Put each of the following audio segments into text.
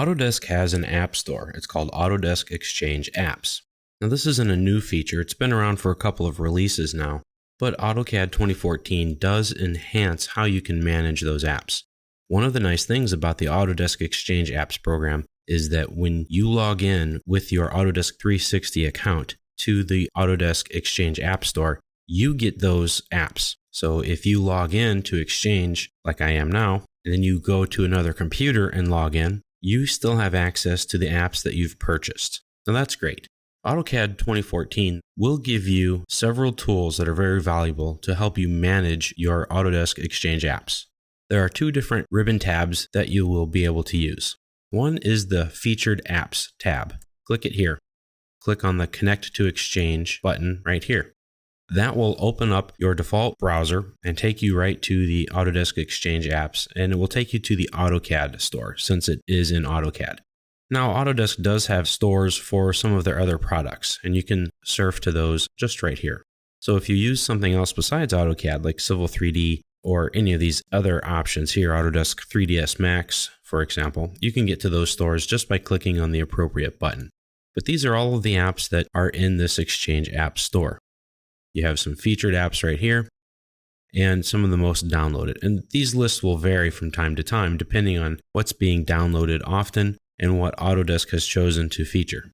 Autodesk has an app store. It's called Autodesk Exchange Apps. Now this isn't a new feature. It's been around for a couple of releases now, but AutoCAD 2014 does enhance how you can manage those apps. One of the nice things about the Autodesk Exchange Apps program is that when you log in with your Autodesk 360 account to the Autodesk Exchange App Store, you get those apps. So if you log in to Exchange, like I am now, and then you go to another computer and log in, you still have access to the apps that you've purchased. Now that's great. AutoCAD 2014 will give you several tools that are very valuable to help you manage your Autodesk Exchange apps. There are two different ribbon tabs that you will be able to use. One is the Featured Apps tab. Click it here. Click on the Connect to Exchange button right here. That will open up your default browser and take you right to the Autodesk Exchange apps, and it will take you to the AutoCAD store since it is in AutoCAD. Now, Autodesk does have stores for some of their other products, and you can surf to those just right here. So if you use something else besides AutoCAD, like Civil 3D or any of these other options here, Autodesk 3ds Max, for example, you can get to those stores just by clicking on the appropriate button. But these are all of the apps that are in this Exchange App Store. You have some featured apps right here and some of the most downloaded. And these lists will vary from time to time depending on what's being downloaded often and what Autodesk has chosen to feature.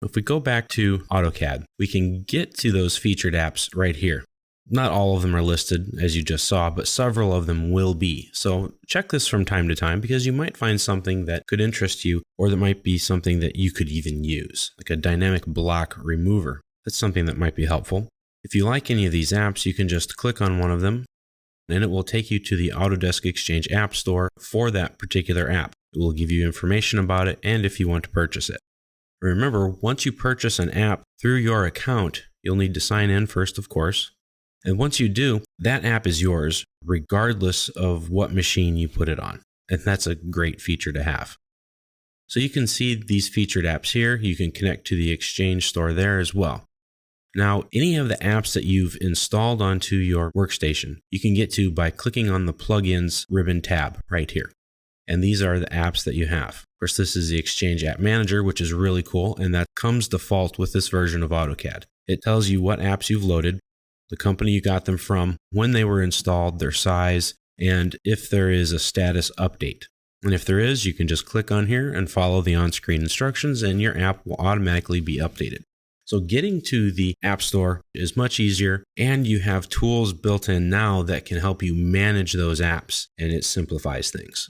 If we go back to AutoCAD, we can get to those featured apps right here. Not all of them are listed, as you just saw, but several of them will be. So check this from time to time because you might find something that could interest you, or that might be something that you could even use, like a dynamic block remover. That's something that might be helpful. If you like any of these apps, you can just click on one of them and it will take you to the Autodesk Exchange App Store for that particular app. It will give you information about it and if you want to purchase it. Remember, once you purchase an app through your account, you'll need to sign in first, of course. And once you do, that app is yours regardless of what machine you put it on. And that's a great feature to have. So you can see these featured apps here. You can connect to the Exchange store there as well. Now, any of the apps that you've installed onto your workstation, you can get to by clicking on the Plugins ribbon tab right here. And these are the apps that you have. Of course, this is the Exchange App Manager, which is really cool, and that comes default with this version of AutoCAD. It tells you what apps you've loaded, the company you got them from, when they were installed, their size, and if there is a status update. And if there is, you can just click on here and follow the on-screen instructions, and your app will automatically be updated. So getting to the App Store is much easier, and you have tools built in now that can help you manage those apps, and it simplifies things.